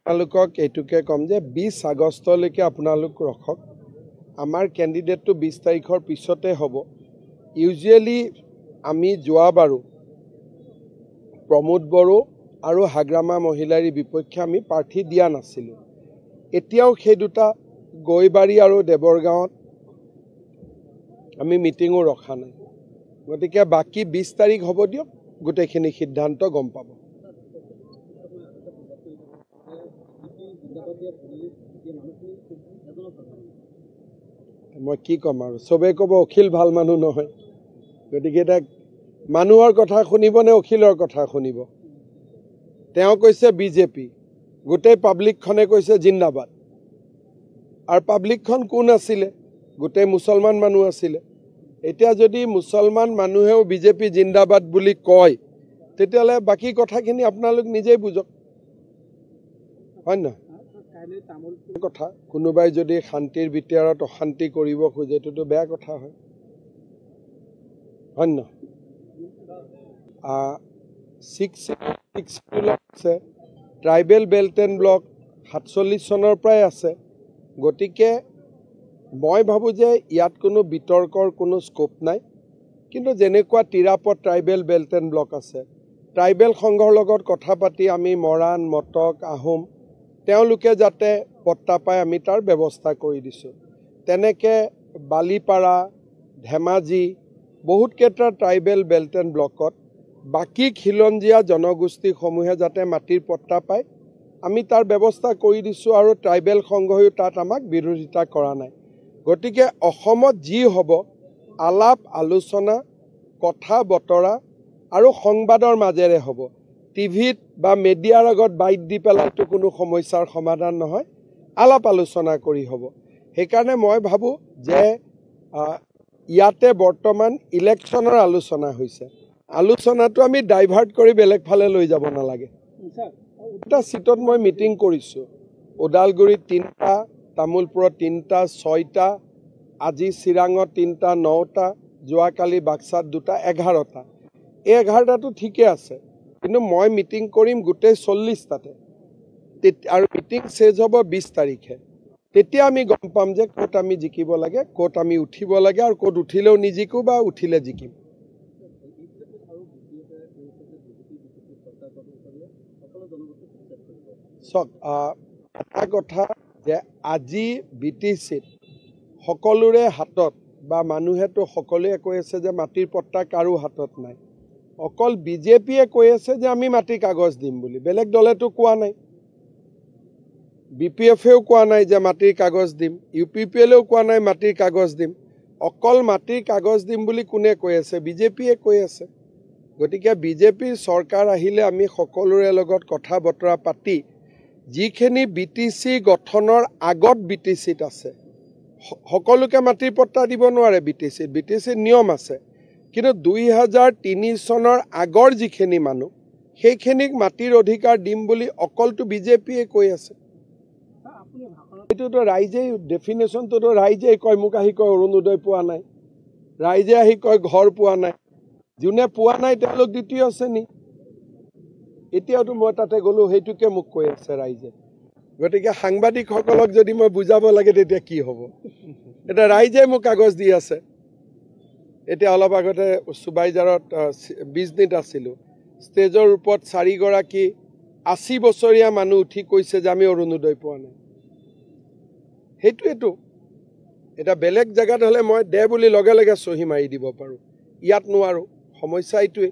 আপোনালোকক এইটোকে কম যে 20 আগষ্টলৈকে আপোনালোক ৰখক আমাৰ ক্যান্ডিডেটটো 20 তাৰিখৰ পিছতে হ'ব ইউজুৱেলি আমি যোৱাবাৰো প্ৰমোদ বড়ো আৰু হাগ্ৰামা মহিলাৰী বিপক্ষে আমি প্ৰাৰ্থী দিয়া নাছিলো এতিয়াও সেই দুটা গৈবাৰী আৰু দেৱৰগাঁৱত আমি মিটিংও ৰখা নাই গতিকে বাকি 20 তাৰিখ হ'ব দিয়ক গোটেইখিনি সিদ্ধান্ত গম পাব মই কি কম আৰু সবে ক'ব অখিল ভাল মানুহ নহয় গতিকে এটা মানুহৰ কথা শুনিব নে অখিলৰ কথা শুনিব তেওঁ কৈছে বিজেপি গোটেই পাব্লিকখনে কৈছে জিন্দাবাদ আৰু পাব্লিকখন কোন আছিলে গোটেই মুছলমান মানুহ আছিলে এতিয়া যদি মুছলমান মানুহেও বিজেপি জিন্দাবাদ বুলি কয় তেতিয়ালে বাকি কথাখিনি আপোনালোক নিজেই বুজক হয় না কথা কোনোবাই যদি শান্তিৰ ভিতৰত অশান্তি কৰিব খোজে এটোটো বেয়া কথা হয় হয় না 6 আছে ট্ৰাইবেল বেল্ট এণ্ড ব্লক 47 চনৰ পৰাই আছে গতিকে মই ভাবো যে ইয়াত কোনো বিতৰ্কৰ কোনো স্কোপ নাই কিন্তু যেনেকুৱা তিৰাপত ট্ৰাইবেল বেল্ট এণ্ড ব্লক আছে ট্ৰাইবেল সংঘৰ লগত কথা পাতি আমি মৰাণ মটক আহোম তেওঁলোকে যাতে পট্টা পায় আমি তাৰ ব্যৱস্থা কৰি দিছো তেনেকে বালিপাৰা ধেমাজি বহুত কেইটা ট্ৰাইবেল বেল্ট এণ্ড ব্লকত বাকি খিলঞ্জীয়া জনগোষ্ঠী সমূহে যাতে মাটিৰ পট্টা পায় আমি তাৰ ব্যৱস্থা কৰি দিছো আৰু ট্ৰাইবেল সংঘয়ো তাত আমাক বিৰোধিতা কৰা নাই গতিকে অসমত যি হ'ব আলাপ আলোচনা কথা বতৰা আৰু সংবাদৰ মাজেৰে হ'ব টিভিত বা মিডিয়াৰ আগত বাইট দি পেলাইতো কোনো সমস্যাৰ সমাধান নহয় আলাপ আলোচনা কৰি হ'ব সেইকাৰণে মই ভাবো যে ইয়াতে বৰ্তমান ইলেকশ্যনৰ আলোচনা হৈছে আলোচনাটো আমি ডাইভাৰ্ট কৰি বেলেগ ফালে লৈ যাব নালাগে এটা সিটত মই মিটিং কৰিছো ওদালগুৰিত 3টা তামুলপুৰত 3টা 6টা আজি চিৰাঙত 3টা 9টা যোৱাকালি বাক্সাত 2টা 11টা এই 11টাটো ঠিকে আছে কিন্তু মই মিটিং কৰিম গোটেই 40টাতে আৰু মিটিং শেষ হ'ব 20 তাৰিখে তেতিয়া আমি গম পাম যে ক'ত আমি জিকিব লাগে ক'ত আমি উঠিব লাগে আৰু ক'ত উঠিলেও নিজিকো বা উঠিলে জিকিম এটা কথা যে আজি বিটিচিত সকলোৰে হাতত বা মানুহেতো সকলোৱে কৈ আছে যে মাটিৰ পট্টা কাৰো হাতত নাই অকল বিজেপিয়ে কৈ আছে যে আমি মাটিৰ কাগজ দিম বুলি বেলেগ দলেতো কোৱা নাই বিপিএফেও কোৱা নাই যে মাটিৰ কাগজ দিম ইউপিপিএলেও কোৱা নাই মাটিৰ কাগজ দিম অকল মাটিৰ কাগজ দিম বুলি কোনে কৈ আছে বিজেপিয়ে কৈ আছে গতিকে বিজেপিৰ চৰকাৰ আহিলে আমি সকলোৰে লগত কথা বতৰা পাতি যিখিনি বিটিসি গঠনৰ আগত বিটিসিত আছে সকলোকে মাটিৰ পট্টা দিব নোৱাৰে বিটিসি নিয়ম আছে কিন্তু 2003 চনৰ আগৰ যিখিনি মানুহ সেইখিনিক মাটিৰ অধিকাৰ দিম বুলি অকলটো বিজেপিয়ে কৈ আছে এটোটো ৰাইজে ডেফিনেশনটো ৰাইজে কয় মোক আহি কয় অৰুণোদয় পোৱা নাই ৰাইজে আহি কয় ঘৰ পোৱা নাই যোনে পোৱা নাই তেওঁলোক দ্বিতীয় শ্ৰেণী এতিয়াতো মই তাতে গলো হেতুকে মোক কৈ আছে ৰাইজে গতিকে সাংবাদিকসকলক যদি মই বুজাব লাগে তেতিয়া কি হ'ব এটা ৰাইজে মোক কাগজ দি আছে এতিয়া অলপ আগতে সুবাইজাৰত 20 দিন আছিল ষ্টেজৰ ওপৰত 4 গৰাকী 80 বছৰীয়া মানুহ উঠি কৈছে যে আমি অৰুণোদয় পোৱা নাই হেতুটো এটা বেলেগ জায়গাত হলে মই দে বুলি লগে লগে সহি মাৰি দিব পাৰো ইয়াত নোৱাৰো সমস্যা এইটোৱে